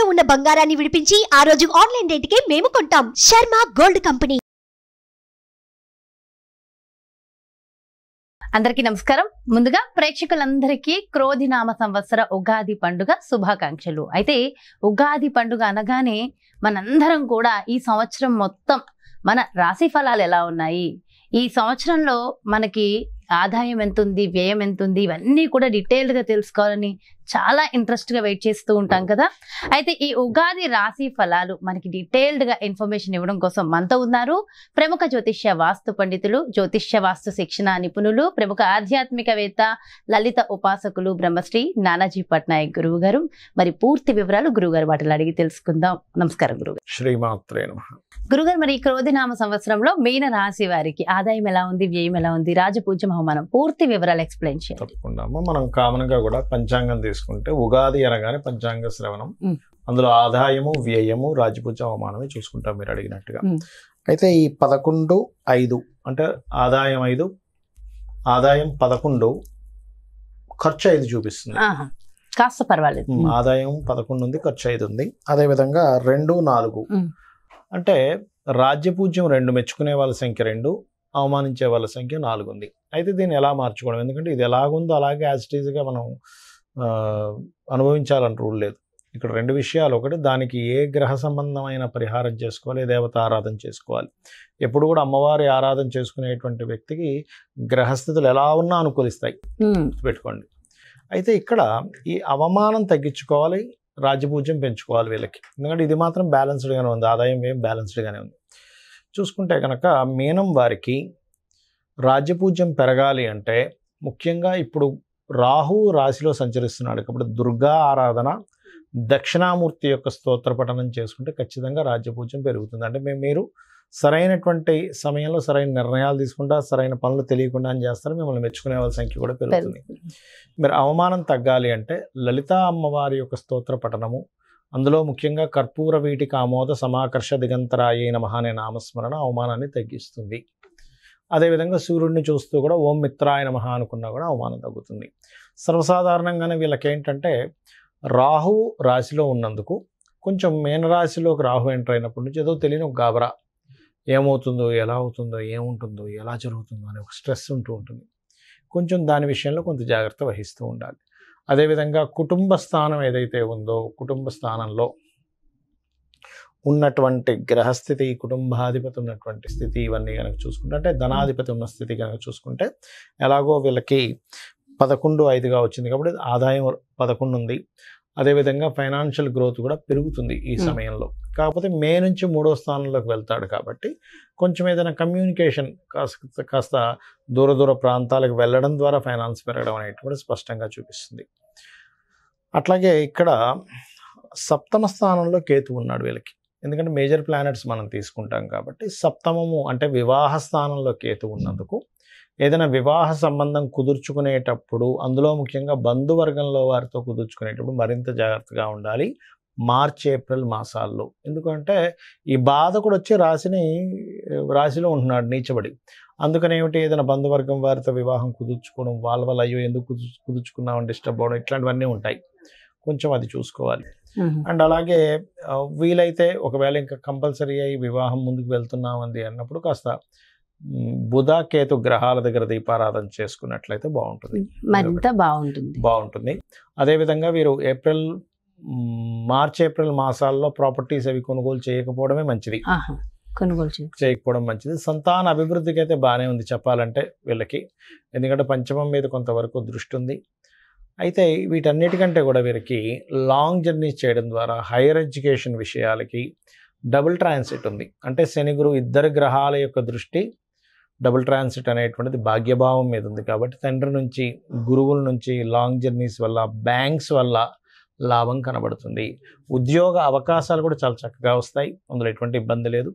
తాకట్టులో ఉన్న బంగారాన్ని విడిపించి ఆ రోజు ఆన్లైన్ రేటుకే మేము కొంటాం. Sharma gold company. అందరికీ నమస్కారం. ముందుగా ప్రేక్షకులందరికీ క్రోధినామ సంవత్సర ఉగాది పండుగ శుభాకాంక్షలు. అయితే ఉగాది పండుగ అనగానే మనందరం కూడా ఈ సంవత్సరం మొత్తం మన రాశి ఫలాలు ఎలా ఉన్నాయి, ఈ సంవత్సరంలో మనకి ఆదాయం ఎంత ఉంది, వ్యయం ఎంత ఉంది, ఇవన్నీ కూడా డీటెయిల్డ్గా తెలుసుకోవాలని చాలా ఇంట్రెస్ట్గా వెయిట్ చేస్తూ ఉంటాం కదా. అయితే ఈ ఉగాది రాశి ఫలాలు మనకి డీటెయిల్డ్గా ఇన్ఫర్మేషన్ ఇవ్వడం కోసం మనతో ఉన్నారు ప్రముఖ జ్యోతిష్య వాస్తు పండితులు, జ్యోతిష్య వాస్తు శిక్షణ నిపుణులు, ప్రముఖ ఆధ్యాత్మికవేత్త, లలిత ఉపాసకులు బ్రహ్మశ్రీ నానాజీ పట్నాయక్ గురువు గారు. మరి పూర్తి వివరాలు గురువుగారు వాటిని అడిగి తెలుసుకుందాం. నమస్కారం గురుగారు. శ్రీమాత్రే నమః. గురుగారు, మరి ఈ క్రోధినామ సంవత్సరంలో మీన రాశి వారికి ఆదాయం ఎలా ఉంది, వ్యయం ఎలా ఉంది, రాజపూజ్యం అవమానం, పూర్తి వివరాలు ఎక్స్ప్లెయిన్ చేయండి. తప్పకుండా. మనం కామన్ గా కూడా పంచాంగం తీసుకుంటే ఉగాది అనగానే పంచాంగ శ్రవణం, అందులో ఆదాయము, వ్యయము, రాజపూజ్యం అవమానమే చూసుకుంటాం మీరు అడిగినట్టుగా. అయితే ఈ 11/5 అంటే ఆదాయం 5, ఆదాయం 11, ఖర్చు 5 చూపిస్తుంది. కాస్త పర్వాలేదు. ఆదాయం 11 ఉంది, ఖర్చు 5 ఉంది. అదేవిధంగా 2, 4 అంటే రాజ్యపూజ్యం 2, మెచ్చుకునే వాళ్ళ సంఖ్య 2, అవమానించే వాళ్ళ సంఖ్య 4 ఉంది. అయితే దీన్ని ఎలా మార్చుకోవడం, ఎందుకంటే ఇది ఎలాగుందో అలాగే యాజ్ ఇట్ ఈజ్గా మనం అనుభవించాలని రూల్ లేదు. ఇక్కడ 2 విషయాలు. ఒకటి, దానికి ఏ గ్రహ సంబంధమైన పరిహారం చేసుకోవాలి, ఏ దేవత ఆరాధన చేసుకోవాలి. ఎప్పుడు కూడా అమ్మవారి ఆరాధన చేసుకునేటువంటి వ్యక్తికి గ్రహస్థితులు ఎలా ఉన్నా అనుకూలిస్తాయి, పెట్టుకోండి. అయితే ఇక్కడ ఈ అవమానం తగ్గించుకోవాలి, రాజ్యపూజ్యం పెంచుకోవాలి వీళ్ళకి. ఎందుకంటే ఇది మాత్రం బ్యాలెన్స్డ్గానే ఉంది, ఆదాయం ఏం బ్యాలెన్స్డ్గానే ఉంది. చూసుకుంటే కనుక మీనం వారికి రాజ్యపూజ్యం పెరగాలి అంటే ముఖ్యంగా ఇప్పుడు రాహు రాశిలో సంచరిస్తున్నాడు కాబట్టి దుర్గా ఆరాధన, దక్షిణామూర్తి యొక్క స్తోత్ర పఠనం చేసుకుంటే ఖచ్చితంగా రాజ్యపూజ్యం పెరుగుతుంది. అంటే మీరు సరైనటువంటి సమయంలో సరైన నిర్ణయాలు తీసుకుంటా, సరైన పనులు తెలియకుండా అని చేస్తారు, మిమ్మల్ని మెచ్చుకునే వాళ్ళ సంఖ్య కూడా పెరుగుతుంది. మీరు అవమానం తగ్గాలి అంటే లలితా అమ్మవారి యొక్క స్తోత్ర పఠనము, అందులో ముఖ్యంగా కర్పూర వీటికి ఆమోద సమాకర్ష దిగంతరాయే నమః అనే నామస్మరణ అవమానాన్ని తగ్గిస్తుంది. అదేవిధంగా సూర్యుడిని చూస్తూ కూడా ఓం మిత్రాయ నమః అనుకున్నా కూడా అవమానం తగ్గుతుంది. సర్వసాధారణంగానే వీళ్ళకి ఏంటంటే రాహు రాశిలో ఉన్నందుకు కొంచెం మీనరాశిలోకి రాహు ఎంటర్ అయినప్పటి నుంచి ఏదో తెలియని ఒక గాబరా, ఏమవుతుందో, ఎలా అవుతుందో, ఏముంటుందో, ఎలా జరుగుతుందో అనే ఒక స్ట్రెస్ ఉంటూ ఉంటుంది. కొంచెం దాని విషయంలో కొంత జాగ్రత్త వహిస్తూ ఉండాలి. అదేవిధంగా కుటుంబ స్థానం ఏదైతే ఉందో, కుటుంబ స్థానంలో ఉన్నటువంటి గ్రహస్థితి, కుటుంబాధిపతి ఉన్నటువంటి స్థితి, ఇవన్నీ కనుక చూసుకుంటే, అంటే ధనాధిపతి ఉన్న స్థితి కనుక చూసుకుంటే, ఎలాగో వీళ్ళకి 11/5గా వచ్చింది కాబట్టి ఆదాయం 11 ఉంది. అదేవిధంగా ఫైనాన్షియల్ గ్రోత్ కూడా పెరుగుతుంది ఈ సమయంలో. కాకపోతే మే నుంచి 3వ స్థానంలోకి వెళ్తాడు కాబట్టి కొంచెం ఏదైనా కమ్యూనికేషన్ కాస్త దూర ప్రాంతాలకు వెళ్ళడం ద్వారా ఫైనాన్స్ పెరగడం అనేటువంటి స్పష్టంగా చూపిస్తుంది. అట్లాగే ఇక్కడ 7వ స్థానంలో కేతు ఉన్నాడు వీళ్ళకి. ఎందుకంటే మేజర్ ప్లానెట్స్ మనం తీసుకుంటాం కాబట్టి 7వ అంటే వివాహ స్థానంలో కేతు ఉన్నందుకు ఏదైనా వివాహ సంబంధం కుదుర్చుకునేటప్పుడు, అందులో ముఖ్యంగా బంధువర్గంలో వారితో కుదుర్చుకునేటప్పుడు మరింత జాగ్రత్తగా ఉండాలి మార్చి, ఏప్రిల్ మాసాల్లో. ఎందుకంటే ఈ బాధకుడు వచ్చి రాశిలో ఉంటున్నాడు నీచబడి. అందుకని ఏదైనా బంధువర్గం వారితో వివాహం కుదుర్చుకోవడం, వాళ్ళ వల్ల అయ్యో ఎందుకు కుదుర్చుకున్నామని డిస్టర్బ్ అవ్వడం, ఇట్లాంటివన్నీ ఉంటాయి. కొంచెం అది చూసుకోవాలి. అండ్ అలాగే వీలైతే ఒకవేళ ఇంకా కంపల్సరీ అయ్యి వివాహం ముందుకు వెళ్తున్నామంది అన్నప్పుడు కాస్త బుధ కేతు గ్రహాల దగ్గర దీపారాధన చేసుకున్నట్లయితే బాగుంటుంది. అదేవిధంగా వీరు మార్చి, ఏప్రిల్ మాసాల్లో ప్రాపర్టీస్ అవి కొనుగోలు చేయకపోవడమే మంచిది. చేయకపోవడం మంచిది. సంతాన అభివృద్ధికి అయితే బాగానే ఉంది చెప్పాలంటే వీళ్ళకి. ఎందుకంటే పంచమం మీద కొంతవరకు దృష్టి ఉంది. అయితే వీటన్నిటికంటే కూడా వీరికి లాంగ్ జర్నీస్ చేయడం ద్వారా హైయర్ ఎడ్యుకేషన్ విషయాలకి డబుల్ ట్రాన్సిట్ ఉంది. అంటే శని గురు ఇద్దరు గ్రహాల యొక్క దృష్టి డబుల్ ట్రాన్సిట్ అనేటువంటిది భాగ్యభావం మీద ఉంది కాబట్టి తండ్రి నుంచి, గురువుల నుంచి లాంగ్ జర్నీస్ వల్ల, బ్యాంక్స్ వల్ల లాభం కనబడుతుంది. ఉద్యోగ అవకాశాలు కూడా చాలా చక్కగా వస్తాయి, అందులో ఎటువంటి ఇబ్బంది లేదు.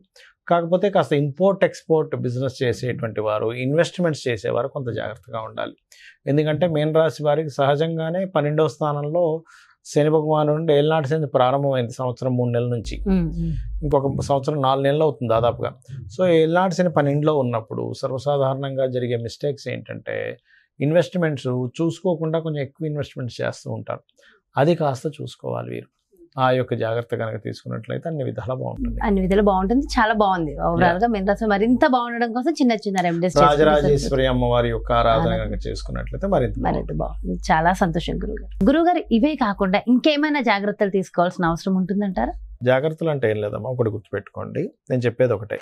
కాకపోతే కాస్త ఇంపోర్ట్ ఎక్స్పోర్ట్ బిజినెస్ చేసేటువంటి వారు, ఇన్వెస్ట్మెంట్స్ చేసేవారు కొంత జాగ్రత్తగా ఉండాలి. ఎందుకంటే మీన రాశి వారికి సహజంగానే 12వ స్థానంలో శని భగవాను నుండి ఏళ్ళనాటి శని ప్రారంభమైంది సంవత్సరం 3 నెలల నుంచి. ఇంకొక సంవత్సరం 4 నెలలు అవుతుంది దాదాపుగా. సో ఏళ్ళనాటి శని 12లో ఉన్నప్పుడు సర్వసాధారణంగా జరిగే మిస్టేక్స్ ఏంటంటే ఇన్వెస్ట్మెంట్స్ చూసుకోకుండా కొంచెం ఎక్కువ ఇన్వెస్ట్మెంట్స్ చేస్తూ ఉంటారు. అది కాస్త చూసుకోవాలి వీరు. ఆ యొక్క జాగ్రత్త కనుక తీసుకున్నట్లయితే అన్ని విధాలా బాగుంటుంది. అన్ని విధాలు బాగుంటుంది. చాలా బాగుంది. ఓవరాల్ గా మీనరాశి మరింత బాగుండడం కోసం చిన్న చిన్న రెమెడీస్ రాజరాజేశ్వరి అమ్మవారి యొక్క ఆరాధన కనుక చేసుకున్నట్లయితే మరింత బాగుంది. చాలా సంతోషం గురుగారు. ఇవే కాకుండా ఇంకేమైనా జాగ్రత్తలు తీసుకోవాల్సిన అవసరం ఉంటుందంటారా? జాగ్రత్తలు అంటే ఏం లేదమ్మా, ఒకటి గుర్తుపెట్టుకోండి, నేను చెప్పేది ఒకటే.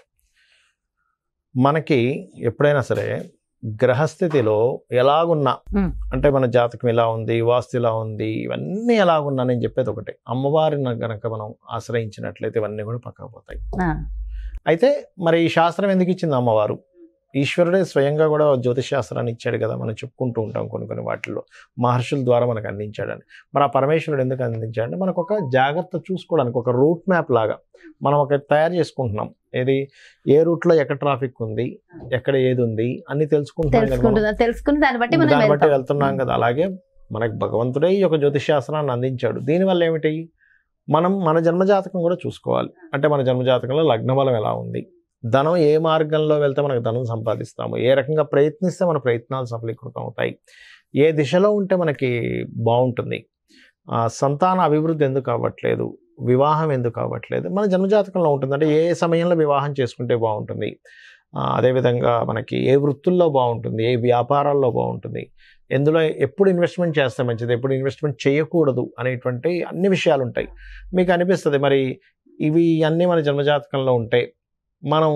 మనకి ఎప్పుడైనా సరే గ్రహస్థితిలో ఎలాగున్నా, అంటే మన జాతకం ఎలా ఉంది, వాస్తు ఎలా ఉంది, ఇవన్నీ ఎలాగున్నా నేను చెప్పేది ఒకటే, అమ్మవారిని కనుక మనం ఆశ్రయించినట్లయితే ఇవన్నీ కూడా పక్కపోతాయి. అయితే మరి ఈ శాస్త్రం ఎందుకు ఇచ్చింది అమ్మవారు? ఈశ్వరుడే స్వయంగా కూడా జ్యోతిష్ శాస్త్రాన్ని ఇచ్చాడు కదా, మనం చెప్పుకుంటూ ఉంటాం కొన్ని వాటిల్లో మహర్షుల ద్వారా మనకు అందించాడని. మరి ఆ పరమేశ్వరుడు ఎందుకు అందించాడంటే మనకు ఒక జాగ్రత్త చూసుకోవడానికి, ఒక రూట్ మ్యాప్ లాగా మనం ఒక తయారు చేసుకుంటున్నాం. ఏది, ఏ రూట్లో ఎక్కడ ట్రాఫిక్ ఉంది, ఎక్కడ ఏది ఉంది అన్ని తెలుసుకుని దాన్ని బట్టి వెళ్తున్నాం కదా. అలాగే మనకు భగవంతుడే ఈ యొక్క జ్యోతిష్ శాస్త్రాన్ని అందించాడు. దీనివల్ల ఏమిటి, మనం మన జన్మజాతకం కూడా చూసుకోవాలి. అంటే మన జన్మజాతకంలో లగ్నబలం ఎలా ఉంది, ధనం ఏ మార్గంలో వెళ్తే మనకు ధనం సంపాదిస్తాము, ఏ రకంగా ప్రయత్నిస్తే మన ప్రయత్నాలు సఫలీకృతం అవుతాయి, ఏ దిశలో ఉంటే మనకి బాగుంటుంది, సంతాన అభివృద్ధి ఎందుకు అవ్వట్లేదు, వివాహం ఎందుకు అవ్వట్లేదు, మన జన్మజాతకంలో ఉంటుంది. అంటే ఏ సమయంలో వివాహం చేసుకుంటే బాగుంటుంది, అదేవిధంగా మనకి ఏ వృత్తుల్లో బాగుంటుంది, ఏ వ్యాపారాల్లో బాగుంటుంది, ఎందులో ఎప్పుడు ఇన్వెస్ట్మెంట్ చేస్తే మంచిది, ఎప్పుడు ఇన్వెస్ట్మెంట్ చేయకూడదు అనేటువంటి అన్ని విషయాలు ఉంటాయి. మీకు అనిపిస్తుంది మరి ఇవి అన్నీ మన జన్మజాతకంలో ఉంటాయి, మనం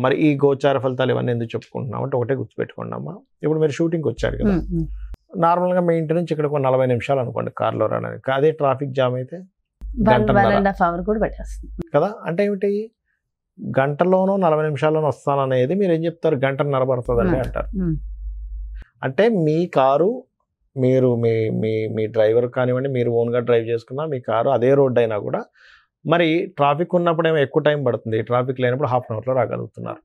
మరి ఈ గోచార ఫలితాలు ఇవన్నీ ఎందుకు చెప్పుకుంటున్నాం అంటే ఒకటే గుర్తుపెట్టుకోండి అమ్మా. ఇప్పుడు మీరు షూటింగ్కి వచ్చారు కదా, నార్మల్గా మీ ఇంటి నుంచి ఇక్కడ 40 నిమిషాలు అనుకోండి కార్లో రావడానికి, అదే ట్రాఫిక్ జామ్ అయితే కదా. అంటే ఏమిటి, గంటలోనో 40 నిమిషాల్లోనో వస్తాననేది మీరు ఏం చెప్తారు, గంటన్నర పడుతుందండి అంటారు. అంటే మీ కారు, మీరు మీ డ్రైవర్ కానివ్వండి, మీరు ఓన్గా డ్రైవ్ చేసుకున్నా మీ కారు అదే రోడ్ అయినా కూడా మరి ట్రాఫిక్ ఉన్నప్పుడేమో ఎక్కువ టైం పడుతుంది, ట్రాఫిక్ లేనప్పుడు ½ అవర్లో రాగలుగుతున్నారు.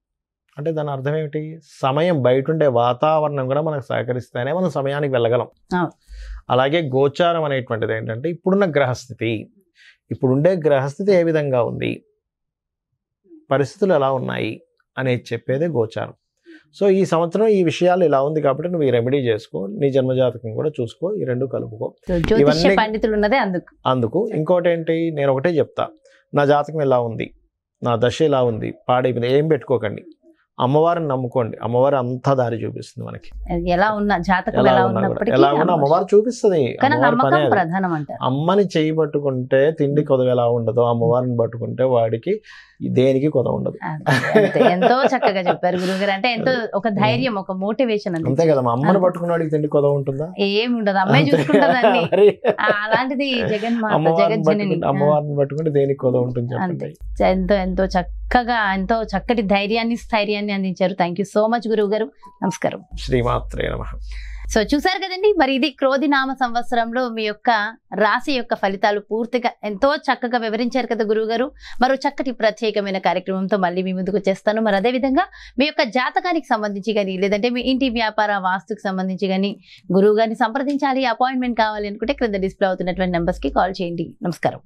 అంటే దాని అర్థం ఏమిటి, సమయం బయట ఉండే వాతావరణం కూడా మనకు సహకరిస్తేనే మనం సమయానికి వెళ్ళగలం. అలాగే గోచారం అనేటువంటిది ఏంటంటే ఇప్పుడున్న గ్రహస్థితి, ఇప్పుడుండే గ్రహస్థితి ఏ విధంగా ఉంది, పరిస్థితులు ఎలా ఉన్నాయి అనేది చెప్పేదే గోచారం. సో ఈ సంవత్సరం ఈ విషయాలు ఇలా ఉంది కాబట్టి నువ్వు ఈ రెమెడీ చేసుకో, నీ జన్మజాతకం కూడా చూసుకో, ఈ రెండు కలుపుకో. అందుకు ఇంకోటి ఏంటి, నేను ఒకటే చెప్తా, నా జాతకం ఎలా ఉంది, నా దశ ఎలా ఉంది, పాడైపోయింది ఏం పెట్టుకోకండి, అమ్మవారిని నమ్ముకోండి. అమ్మవారు అంతా దారి చూపిస్తుంది మనకి, ఎలా ఉన్నా జాతకం ఎలా ఉన్నా అమ్మవారు చూపిస్తుంది. అమ్మని చేయి పట్టుకుంటే తిండి కొదవ ఎలా ఉండదో, అమ్మవారిని పట్టుకుంటే వాడికి దేనికి కొదవ ఉండదు. ఎంతో చక్కగా చెప్పారు గురుగారు. అంటే ఎంతో ఒక ధైర్యం, ఒక మోటివేషన్ అంతే కదా. అమ్మని పట్టుకున్న వాడికి తిండి కొదవ ఉంటుందా? ఏమి ఉండదు, అమ్మాయి చూసుకుంటుందండి. అలాంటిది అమ్మవారిని పట్టుకుంటే దేనికి కొదవ ఉంటుంది చెప్పండి. ఎంతో చక్కగా, ఎంతో చక్కటి స్థైర్యాన్ని అందించారు. థ్యాంక్ యూ సో మచ్ గురువు గారు. నమస్కారం. శ్రీమాత్రే నమః. సో చూసారు కదండి, మరి ఇది క్రోధినామ సంవత్సరంలో మీ యొక్క రాశి యొక్క ఫలితాలు పూర్తిగా ఎంతో చక్కగా వివరించారు కదా గురువు గారు. మరో చక్కటి ప్రత్యేకమైన కార్యక్రమంతో మళ్ళీ మీ ముందుకు వచ్చేస్తాను. మరి అదేవిధంగా మీ యొక్క జాతకానికి సంబంధించి కానీ, లేదంటే మీ ఇంటి వ్యాపార వాస్తుకు సంబంధించి కానీ గురువు గారిని సంప్రదించాలి, అపాయింట్మెంట్ కావాలి అనుకుంటే క్రింద డిస్ప్లే అవుతున్నటువంటి నెంబర్స్కి కాల్ చేయండి. నమస్కారం.